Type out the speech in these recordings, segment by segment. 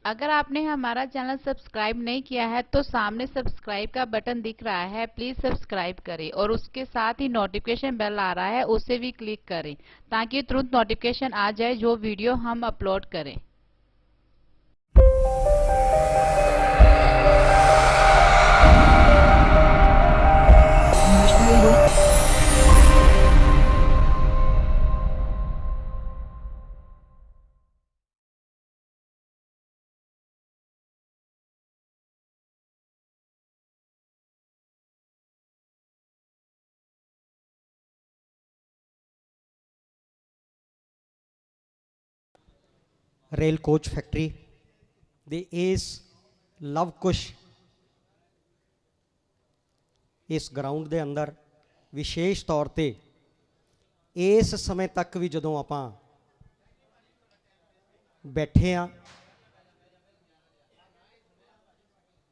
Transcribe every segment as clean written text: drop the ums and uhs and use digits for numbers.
अगर आपने हमारा चैनल सब्सक्राइब नहीं किया है तो सामने सब्सक्राइब का बटन दिख रहा है, प्लीज सब्सक्राइब करें और उसके साथ ही नोटिफिकेशन बेल आ रहा है, उसे भी क्लिक करें ताकि तुरंत नोटिफिकेशन आ जाए जो वीडियो हम अपलोड करें। रेल कोच फैक्ट्री दे इस लव कुश इस ग्राउंड के अंदर विशेष तौर पर इस समय तक भी जदों आप बैठे हाँ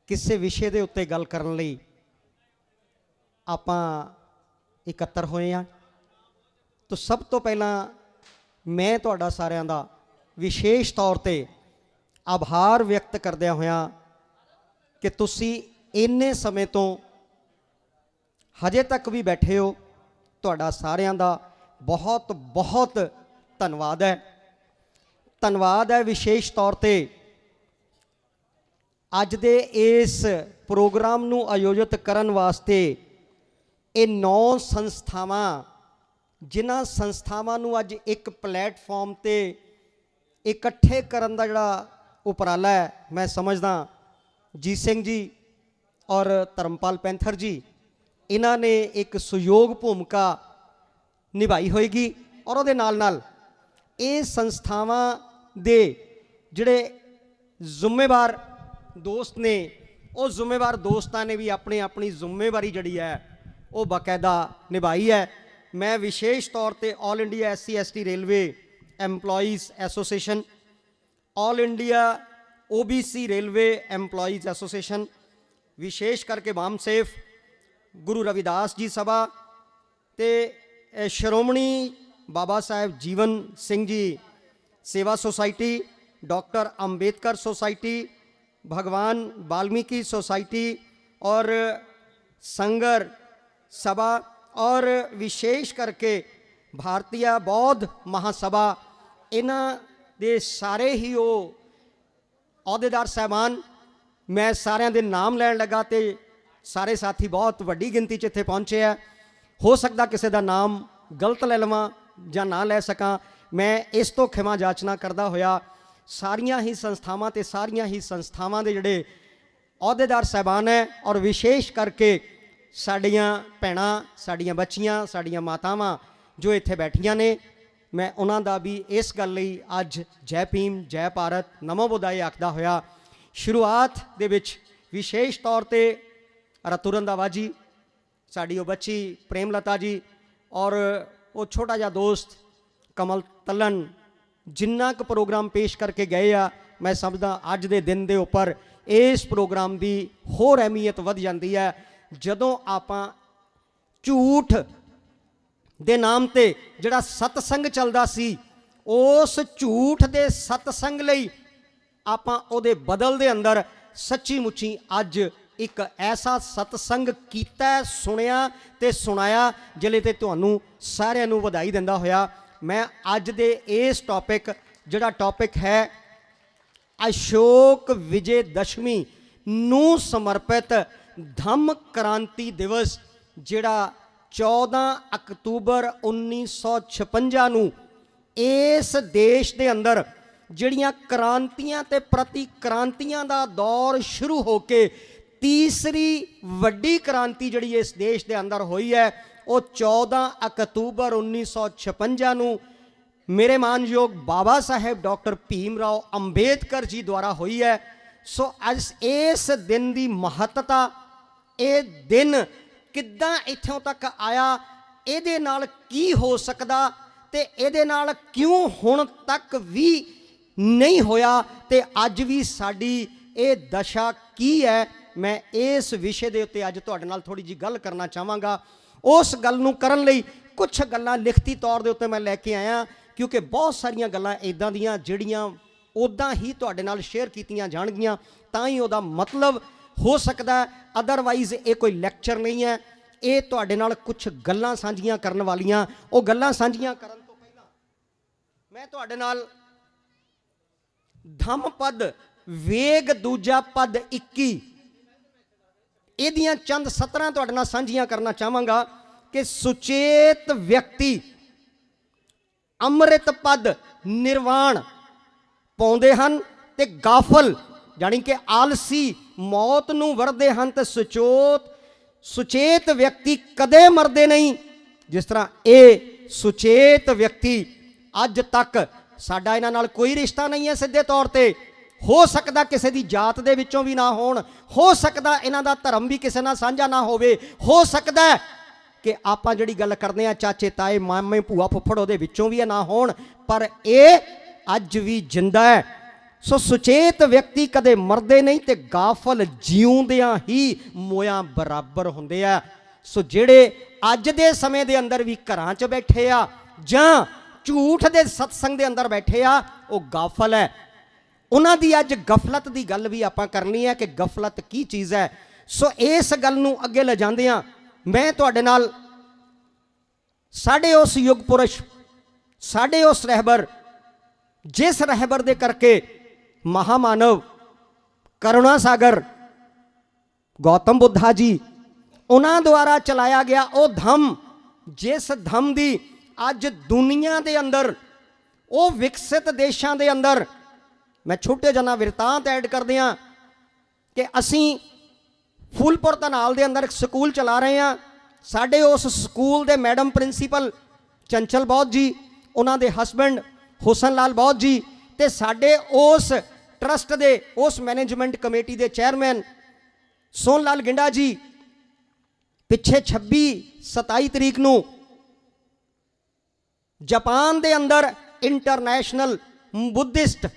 किसी विषय के उत्ते गल करन लई आपां इकत्तर होए हैं, तो सब तो पहला मैं तुहाडा सारिआं दा विशेष तौर पर आभार व्यक्त करदिआं होइआं कि तुसी इन्ने समय तो हजे तक भी बैठे हो, तुहाडा सारिआं दा बहुत बहुत धन्नवाद है। धन्नवाद है विशेष तौर पर अज दे इस प्रोग्राम नूं आयोजित करन वास्ते ये 9 संस्थावां जिन्हां संस्थावां नूं अज एक प्लेटफॉर्म ते इकट्ठे करन दा जिहड़ा उपराला है, मैं समझदा जीत सिंह जी और धर्मपाल पैंथर जी इन्हां ने एक सहयोग भूमिका निभाई होएगी और उहदे नाल नाल ये संस्थावां दे जिहड़े जिम्मेवार दोस्त ने वो जिम्मेवार दोस्तां ने भी अपनी अपनी जिम्मेवारी जिहड़ी है वो बाकायदा निभाई है। मैं विशेष तौर पर all India SC/ST railway employees association, all India OBC railway employees association, विशेष करके बाम सेफ गुरु रविदास जी सभा ते श्रोमणी बाबा साहेब जीवन सिंह जी सेवा सोसाइटी, डॉक्टर अंबेडकर सोसाइटी, भगवान वाल्मीकि सोसाइटी और संगर सभा और विशेष करके भारतीय बौद्ध महासभा, इन्हां दे सारे ही वो अहुदेदार साहबान, मैं सारिਆਂ दे नाम लैन लगा तो सारे साथी बहुत वड्डी गिनती च इत्थे पहुँचे है। हो सकता किसी का नाम गलत ले लवां जां ना लै सकां, मैं इस तो खिमा जाचना करदा होया सारियां ही संस्थावां ते सारियां ही संस्थावां दे जिहड़े अहुदेदार साहबान है और विशेष करके साड़ियाँ भैणां, साड़ियाँ बच्चियां, साड़ियाँ मातावां जो इत्थे बैठियां ने, मैं उन्हां दा भी इस गल लई अज जय भीम जय भारत नमो बुदाई आखदा होया शुरुआत दे विच विशेष तौर पर रतु रंधावा जी, साड़ी वो बच्ची प्रेमलता जी और वो छोटा जा दोस्त कमल तलन जिन्ना क प्रोग्राम पेश करके गए आ, मैं समझदा अज दे दिन दे उपर इस प्रोग्राम की होर अहमीयत वध जाती है जदों आपां झूठ दे नाम ते जिहड़ा सतसंग चलदा सी उस झूठ दे सतसंग लई आपां उहदे बदल दे अंदर सच्ची मुच्ची अज एक ऐसा सतसंग कीता, सुनिया ते सुनाया जिले ते तुहानूं सारिआं नूं वधाई दिंदा होया मैं अज दे इस टॉपिक जिहड़ा टॉपिक है अशोक विजय दशमी नूं समर्पित धम्म क्रांति दिवस जिहड़ा 14 अक्तूबर 1956 नूं इस देश दे अंदर जिहड़ियां क्रांतियां ते प्रति क्रांतियां दा दौर शुरू होके तीसरी वड्डी क्रांति जिहड़ी इस देश दे अंदर हुई है वो 14 अक्तूबर 1956 नूं मेरे मानयोग बाबा साहेब डॉक्टर भीम राव अंबेडकर जी द्वारा हुई है। सो अज इस दिन की महत्ता, ये दिन किद्दां इत्थों तक आया, इहदे नाल की हो सकदा ते इहदे नाल क्यों हुण तक भी नहीं होया ते अज भी साडी ये दशा की है, मैं इस विषय के उत्ते अज तुहाडे नाल थोड़ी जी गल करना चाहांगा। उस गल नूं करन लई कुछ गल्लां लिखती तौर के उत्ते मैं लैके आया क्योंकि बहुत सारिया गल्लां इदां दियां जिहड़ियां ਉੱਦਾਂ ਹੀ ਤੁਹਾਡੇ ਨਾਲ ਸ਼ੇਅਰ ਕੀਤੀਆਂ ਜਾਣਗੀਆਂ, ਤਾਂ ਹੀ ਉਹਦਾ ਮਤਲਬ ਹੋ ਸਕਦਾ। ਅਦਰਵਾਈਜ਼ ਇਹ ਕੋਈ ਲੈਕਚਰ ਨਹੀਂ ਹੈ, ਇਹ ਤੁਹਾਡੇ ਨਾਲ ਕੁਝ ਗੱਲਾਂ ਸਾਂਝੀਆਂ ਕਰਨ ਵਾਲੀਆਂ। ਉਹ ਗੱਲਾਂ ਸਾਂਝੀਆਂ ਕਰਨ ਤੋਂ ਪਹਿਲਾਂ ਮੈਂ ਤੁਹਾਡੇ ਨਾਲ ਧੰਮ ਪਦ ਵੇਗ ਦੂਜਾ ਪਦ 21 ਇਹਦੀਆਂ ਚੰਦ ਸਤਰਾਂ ਤੁਹਾਡੇ ਨਾਲ ਸਾਂਝੀਆਂ ਕਰਨਾ ਚਾਹਾਂਗਾ ਕਿ ਸੁਚੇਤ ਵਿਅਕਤੀ ਅੰਮ੍ਰਿਤ ਪਦ ਨਿਰਵਾਣ ਪਾਉਂਦੇ ਹਨ ਤੇ ਗਾਫਲ ਜਾਣੀ ਕਿ ਆਲਸੀ ਮੌਤ ਨੂੰ ਵਰਦੇ ਹਨ ਤੇ ਸੁਚੇਤ ਵਿਅਕਤੀ ਕਦੇ ਮਰਦੇ ਨਹੀਂ। ਜਿਸ ਤਰ੍ਹਾਂ ਇਹ ਸੁਚੇਤ ਵਿਅਕਤੀ ਅੱਜ ਤੱਕ ਸਾਡਾ ਇਹਨਾਂ ਨਾਲ ਕੋਈ ਰਿਸ਼ਤਾ ਨਹੀਂ ਹੈ ਸਿੱਧੇ ਤੌਰ ਤੇ, ਹੋ ਸਕਦਾ ਕਿਸੇ ਦੀ ਜਾਤ ਦੇ ਵਿੱਚੋਂ ਵੀ ਨਾ ਹੋਣ, ਹੋ ਸਕਦਾ ਇਹਨਾਂ ਦਾ ਧਰਮ ਵੀ ਕਿਸੇ ਨਾਲ ਸਾਂਝਾ ਨਾ ਹੋਵੇ, ਹੋ ਸਕਦਾ ਕਿ ਆਪਾਂ ਜਿਹੜੀ ਗੱਲ ਕਰਦੇ ਆ ਚਾਚੇ ਤਾਏ ਮਾਮੇ ਭੂਆ ਫੁੱਫੜ ਉਹਦੇ ਵਿੱਚੋਂ ਵੀ ਨਾ ਹੋਣ, ਪਰ ਇਹ ਅੱਜ ਵੀ ਜਿੰਦਾ ਹੈ। ਸੋ ਸੁਚੇਤ ਵਿਅਕਤੀ ਕਦੇ ਮਰਦੇ ਨਹੀਂ ਤੇ ਗਾਫਲ ਜਿਉਂਦਿਆਂ ਹੀ ਮੋਇਆਂ ਬਰਾਬਰ ਹੁੰਦੇ ਆ। ਸੋ ਜਿਹੜੇ ਅੱਜ ਦੇ ਸਮੇਂ ਦੇ ਅੰਦਰ ਵੀ ਘਰਾਂ 'ਚ ਬੈਠੇ ਆ ਜਾਂ ਝੂਠ ਦੇ ਸਤਸੰਗ ਦੇ ਅੰਦਰ ਬੈਠੇ ਆ, ਉਹ ਗਾਫਲ ਹੈ। ਉਹਨਾਂ ਦੀ ਅੱਜ ਗਫਲਤ ਦੀ ਗੱਲ ਵੀ ਆਪਾਂ ਕਰਨੀ ਹੈ ਕਿ ਗਫਲਤ ਕੀ ਚੀਜ਼ ਹੈ। ਸੋ ਇਸ ਗੱਲ ਨੂੰ ਅੱਗੇ ਲੈ ਜਾਂਦਿਆਂ ਮੈਂ ਤੁਹਾਡੇ ਨਾਲ ਸਾਡੇ ਉਸ ਯੁੱਗ ਪੁਰਸ਼, ਸਾਡੇ ਉਸ ਰਹਿਬਰ, ਜਿਸ ਰਹਿਬਰ ਦੇ ਕਰਕੇ ਮਹਾਮਾਨਵ ਕਰੁਣਾ ਸਾਗਰ ਗੌਤਮ ਬੁੱਧਾ ਜੀ ਉਹਨਾਂ ਦੁਆਰਾ ਚਲਾਇਆ ਗਿਆ ਉਹ ਧੰਮ, ਜਿਸ ਧੰਮ ਦੀ ਅੱਜ ਦੁਨੀਆ ਦੇ ਅੰਦਰ ਉਹ ਵਿਕਸਿਤ ਦੇਸ਼ਾਂ ਦੇ ਅੰਦਰ, ਮੈਂ ਛੋਟੇ ਜਿਹਾ ਵਿਰਤਾਂਤ ਐਡ ਕਰਦੇ ਹਾਂ ਕਿ ਅਸੀਂ ਫੂਲਪੁਰ ਧਨਾਲ ਦੇ ਅੰਦਰ ਇੱਕ ਸਕੂਲ ਚਲਾ ਰਹੇ ਹਾਂ। ਸਾਡੇ ਉਸ ਸਕੂਲ ਦੇ ਮੈਡਮ ਪ੍ਰਿੰਸੀਪਲ ਚੰਚਲ ਬੌਧ ਜੀ, ਉਹਨਾਂ ਦੇ ਹਸਬੈਂਡ ਹੁਸਨ ਲਾਲ ਬੌਧ ਜੀ ਤੇ ਸਾਡੇ ਉਸ ਟਰਸਟ ਦੇ ਉਸ ਮੈਨੇਜਮੈਂਟ ਕਮੇਟੀ ਦੇ ਚੇਅਰਮੈਨ ਸੋਨ ਲਾਲ ਗਿੰਡਾ ਜੀ ਪਿੱਛੇ 26-27 ਤਰੀਕ ਨੂੰ ਜਾਪਾਨ ਦੇ ਅੰਦਰ ਇੰਟਰਨੈਸ਼ਨਲ ਬੁੱਧਿਸਟ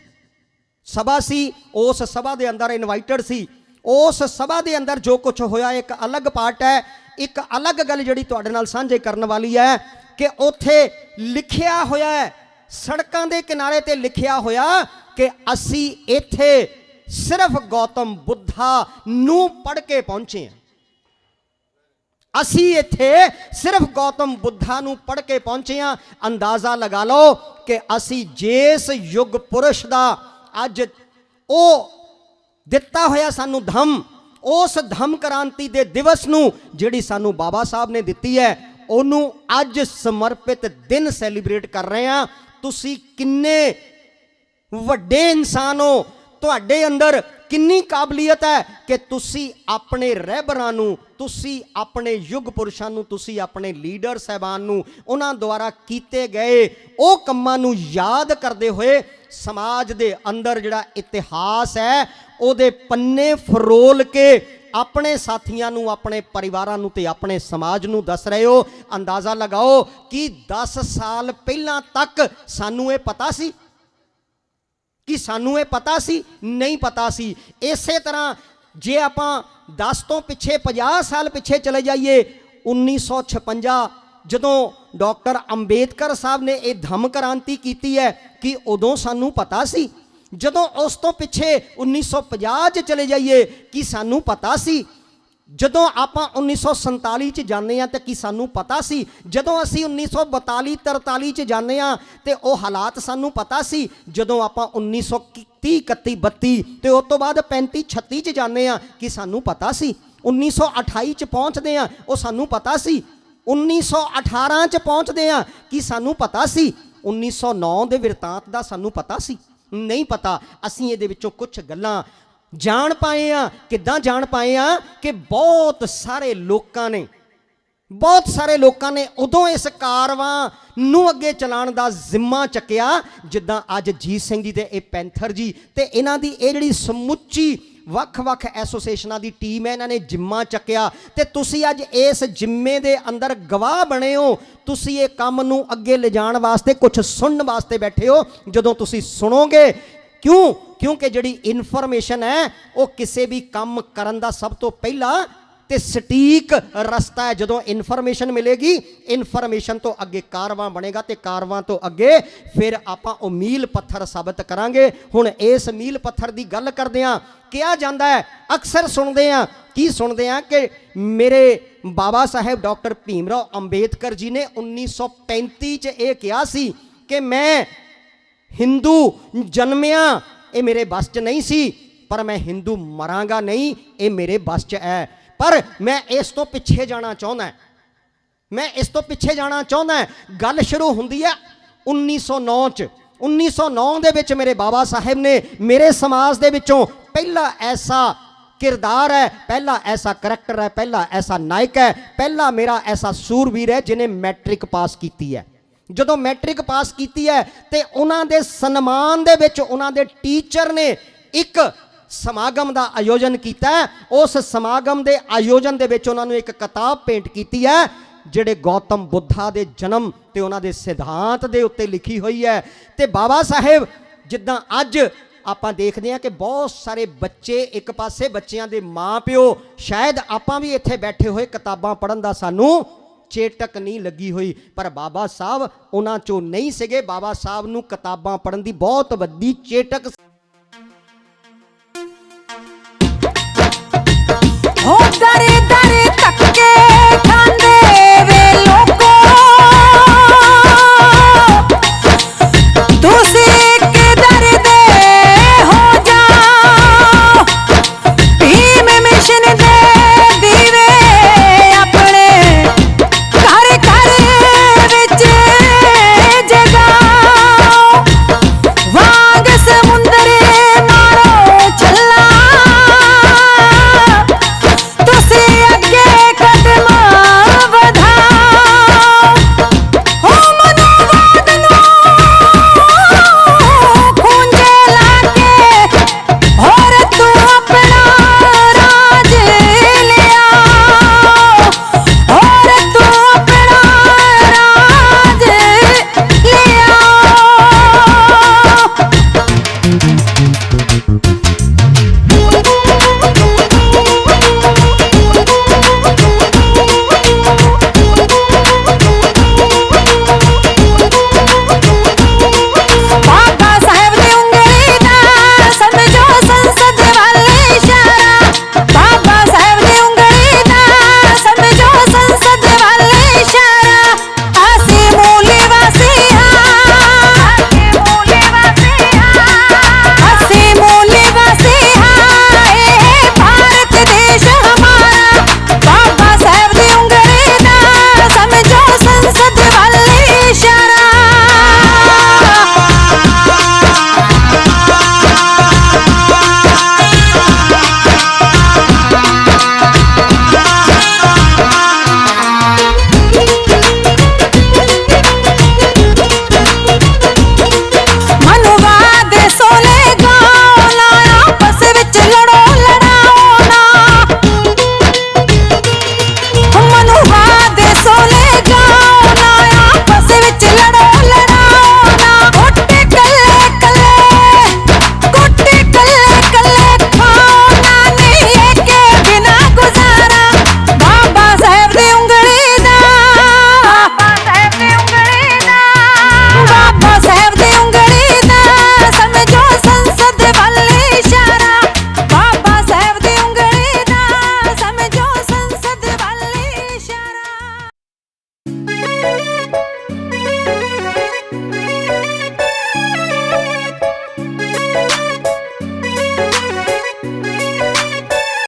ਸਭਾ ਸੀ, ਉਸ ਸਭਾ ਦੇ ਅੰਦਰ ਇਨਵਾਈਟਡ ਸੀ। ਉਸ ਸਭਾ ਦੇ ਅੰਦਰ ਜੋ ਕੁਝ ਹੋਇਆ ਇੱਕ ਅਲੱਗ ਪਾਰਟ ਹੈ। ਇੱਕ ਅਲੱਗ ਗੱਲ ਜਿਹੜੀ ਤੁਹਾਡੇ ਨਾਲ ਸਾਂਝੇ ਕਰਨ ਵਾਲੀ ਹੈ ਕਿ ਉੱਥੇ ਲਿਖਿਆ ਹੋਇਆ ਹੈ, ਸੜਕਾਂ ਦੇ ਕਿਨਾਰੇ ਤੇ ਲਿਖਿਆ ਹੋਇਆ ਕਿ ਅਸੀਂ ਇੱਥੇ ਸਿਰਫ ਗੌਤਮ ਬੁੱਧਾ ਨੂੰ ਪੜ੍ਹ ਕੇ ਪਹੁੰਚੇ ਹਾਂ। ਅਸੀਂ ਇੱਥੇ ਸਿਰਫ ਗੌਤਮ ਬੁੱਧਾ ਨੂੰ ਪੜ੍ਹ ਕੇ ਪਹੁੰਚੇ ਹਾਂ। ਅੰਦਾਜ਼ਾ ਲਗਾ ਲਓ ਕਿ ਅਸੀਂ ਜਿਸ ਯੁੱਗ ਪੁਰਸ਼ ਦਾ ਅੱਜ ਉਹ ਦਿੱਤਾ ਹੋਇਆ ਸਾਨੂੰ ਧੰਮ, ਉਸ ਧੰਮ ਕ੍ਰਾਂਤੀ ਦੇ ਦਿਵਸ ਨੂੰ ਜਿਹੜੀ ਸਾਨੂੰ ਬਾਬਾ ਸਾਹਿਬ ਨੇ ਦਿੱਤੀ ਹੈ, ਉਹਨੂੰ ਅੱਜ ਸਮਰਪਿਤ ਦਿਨ ਸੈਲੀਬ੍ਰੇਟ ਕਰ ਰਹੇ ਹਾਂ। ਤੁਸੀਂ ਕਿੰਨੇ ਵੱਡੇ ਇਨਸਾਨ ਹੋ, ਤੁਹਾਡੇ ਅੰਦਰ ਕਿੰਨੀ ਕਾਬਲੀਅਤ ਹੈ ਕਿ ਤੁਸੀਂ ਆਪਣੇ ਰਹਿਬਰਾਂ ਨੂੰ, ਤੁਸੀਂ ਆਪਣੇ ਯੁੱਗ ਪੁਰਸ਼ਾਂ ਨੂੰ, ਤੁਸੀਂ ਆਪਣੇ ਲੀਡਰ ਸਾਹਿਬਾਨ ਨੂੰ, ਉਹਨਾਂ ਦੁਆਰਾ ਕੀਤੇ ਗਏ ਉਹ ਕੰਮਾਂ ਨੂੰ ਯਾਦ ਕਰਦੇ ਹੋਏ ਸਮਾਜ ਦੇ ਅੰਦਰ ਜਿਹੜਾ ਇਤਿਹਾਸ ਹੈ ਉਹਦੇ ਪੰਨੇ ਫਰੋਲ ਕੇ ਆਪਣੇ ਸਾਥੀਆਂ ਨੂੰ, ਆਪਣੇ ਪਰਿਵਾਰਾਂ ਨੂੰ ਤੇ ਆਪਣੇ ਸਮਾਜ ਨੂੰ ਦੱਸ ਰਹੇ ਹੋ। ਅੰਦਾਜ਼ਾ ਲਗਾਓ ਕਿ 10 ਸਾਲ ਪਹਿਲਾਂ ਤੱਕ ਸਾਨੂੰ ਇਹ ਪਤਾ ਸੀ? ਕਿ ਸਾਨੂੰ ਇਹ ਪਤਾ ਸੀ? ਨਹੀਂ ਪਤਾ ਸੀ। ਇਸੇ ਤਰ੍ਹਾਂ ਜੇ ਆਪਾਂ 10 ਤੋਂ ਪਿੱਛੇ 50 ਸਾਲ ਪਿੱਛੇ ਚਲੇ ਜਾਈਏ, 1956 ਜਦੋਂ ਡਾਕਟਰ ਅੰਬੇਦਕਰ ਸਾਹਿਬ ਨੇ ਇਹ ਧੰਮ ਕ੍ਰਾਂਤੀ ਕੀਤੀ ਹੈ, ਕਿ ਉਦੋਂ ਸਾਨੂੰ ਪਤਾ ਸੀ? ਜਦੋਂ ਉਸ ਤੋਂ ਪਿੱਛੇ 1950 'ਚ ਚਲੇ ਜਾਈਏ, ਕਿ ਸਾਨੂੰ ਪਤਾ ਸੀ? ਜਦੋਂ ਆਪਾਂ 1947 'ਚ ਜਾਂਦੇ ਹਾਂ ਤਾਂ ਕੀ ਸਾਨੂੰ ਪਤਾ ਸੀ? ਜਦੋਂ ਅਸੀਂ 1942-43 'ਚ ਜਾਂਦੇ ਹਾਂ ਤੇ ਉਹ ਹਾਲਾਤ ਸਾਨੂੰ ਪਤਾ ਸੀ? ਜਦੋਂ ਆਪਾਂ 1930, 31, 32 ਤੇ ਉਸ ਤੋਂ ਬਾਅਦ 35, 36 'ਚ ਜਾਂਦੇ ਹਾਂ, ਕਿ ਸਾਨੂੰ ਪਤਾ ਸੀ? 1928 'ਚ ਪਹੁੰਚਦੇ ਹਾਂ, ਉਹ ਸਾਨੂੰ ਪਤਾ ਸੀ? 1918 'ਚ ਪਹੁੰਚਦੇ ਹਾਂ, ਕਿ ਸਾਨੂੰ ਪਤਾ ਸੀ? 1909 ਦੇ ਵਿਰਤਾਂਤ ਦਾ ਸਾਨੂੰ ਪਤਾ ਸੀ? ਨਹੀਂ ਪਤਾ। ਅਸੀਂ ਇਹਦੇ ਵਿੱਚੋਂ ਕੁਝ ਗੱਲਾਂ ਜਾਣ ਪਾਏ ਆ। ਕਿੱਦਾਂ ਜਾਣ ਪਾਏ ਆ? ਕਿ ਬਹੁਤ ਸਾਰੇ ਲੋਕਾਂ ਨੇ ਉਦੋਂ ਇਸ ਕਾਰਵਾਂ ਨੂੰ ਅੱਗੇ ਚਲਾਉਣ ਦਾ ਜ਼ਿੰਮਾ ਚੱਕਿਆ, ਜਿੱਦਾਂ ਅੱਜ ਜੀਤ ਸਿੰਘ ਜੀ ਤੇ ਇਹ ਪੈਂਥਰ ਜੀ ਤੇ ਇਹਨਾਂ ਦੀ ਇਹ ਜਿਹੜੀ ਸਮੁੱਚੀ ਵੱਖ-ਵੱਖ ਐਸੋਸੀਏਸ਼ਨਾਂ ਦੀ ਟੀਮ ਹੈ, ਇਹਨਾਂ ਨੇ ਜ਼ਿੰਮਾ ਚੱਕਿਆ ਤੇ ਤੁਸੀਂ ਅੱਜ ਇਸ ਜ਼ਿੰਮੇ ਦੇ ਅੰਦਰ ਗਵਾਹ ਬਣੇ ਹੋ। ਤੁਸੀਂ ਇਹ ਕੰਮ ਨੂੰ ਅੱਗੇ ਲਿਜਾਣ ਵਾਸਤੇ ਕੁਝ ਸੁਣਨ ਵਾਸਤੇ ਬੈਠੇ ਹੋ। ਜਦੋਂ ਤੁਸੀਂ ਸੁਣੋਗੇ, ਕਿਉਂਕਿ ਜਿਹੜੀ ਇਨਫੋਰਮੇਸ਼ਨ ਹੈ ਉਹ ਕਿਸੇ ਵੀ ਕੰਮ ਕਰਨ ਦਾ ਸਭ ਤੋਂ ਪਹਿਲਾਂ ਤੇ ਸਟੀਕ ਰਸਤਾ ਹੈ। ਜਦੋਂ ਇਨਫੋਰਮੇਸ਼ਨ ਮਿਲੇਗੀ, ਇਨਫੋਰਮੇਸ਼ਨ ਤੋਂ ਅੱਗੇ ਕਾਰਵਾਂ ਬਣੇਗਾ ਤੇ ਕਾਰਵਾਂ ਤੋਂ ਅੱਗੇ ਫਿਰ ਆਪਾਂ ਉਹ ਮੀਲ ਪੱਥਰ ਸਾਬਤ ਕਰਾਂਗੇ। ਹੁਣ ਇਸ ਮੀਲ ਪੱਥਰ ਦੀ ਗੱਲ ਕਰਦੇ ਹਾਂ। ਕਿਹਾ ਜਾਂਦਾ ਹੈ, ਅਕਸਰ ਸੁਣਦੇ ਹਾਂ, ਕੀ ਸੁਣਦੇ ਹਾਂ ਕਿ ਮੇਰੇ ਬਾਬਾ ਸਾਹਿਬ ਡਾਕਟਰ ਭੀਮ ਰਾਓ ਅੰਬੇਦਕਰ ਜੀ ਨੇ 1935 ਚ ਇਹ ਕਿਹਾ ਸੀ ਕਿ ਮੈਂ ਹਿੰਦੂ ਜਨਮਿਆ, ਇਹ ਮੇਰੇ ਬਸ 'ਚ ਨਹੀਂ ਸੀ, ਪਰ ਮੈਂ ਹਿੰਦੂ ਮਰਾਂਗਾ ਨਹੀਂ, ਇਹ ਮੇਰੇ ਬਸ 'ਚ ਹੈ। ਪਰ ਮੈਂ ਇਸ ਤੋਂ ਪਿੱਛੇ ਜਾਣਾ ਚਾਹੁੰਦਾ, ਮੈਂ ਇਸ ਤੋਂ ਪਿੱਛੇ ਜਾਣਾ ਚਾਹੁੰਦਾ। ਗੱਲ ਸ਼ੁਰੂ ਹੁੰਦੀ ਹੈ 1909 ਚ। 1909 ਦੇ ਵਿੱਚ ਮੇਰੇ ਬਾਬਾ ਸਾਹਿਬ ਨੇ ਮੇਰੇ ਸਮਾਜ ਦੇ ਵਿੱਚੋਂ ਪਹਿਲਾ ਐਸਾ किरदार है, पहला ऐसा करैक्टर है, पहला ऐसा नायक है, पहला मेरा ऐसा सूरवीर है जिन्हें मैट्रिक पास की है। ਜਦੋਂ मैट्रिक पास की है तो उन्होंने सन्मान दे विच उन्होंने टीचर ने एक समागम का आयोजन किया है। उस समागम के आयोजन दे विच उन्होंने एक किताब भेंट की है ਜਿਹੜੇ गौतम बुद्धा के जन्म ते उन्होंने सिद्धांत के उत्ते लिखी हुई है। तो बाबा साहेब जिद्दां अज ਆਪਾਂ ਦੇਖਦੇ ਹਾਂ कि बहुत सारे बच्चे एक पासे बच्चों के माँ प्यो शायद आपां भी इत्थे बैठे हुए किताबां पढ़न दा सानू चेटक नहीं लगी हुई, पर बाबा साहब उन्हां चों नहीं सीगे। बाबा साहब नू किताबां पढ़न दी बहुत वड्डी चेटक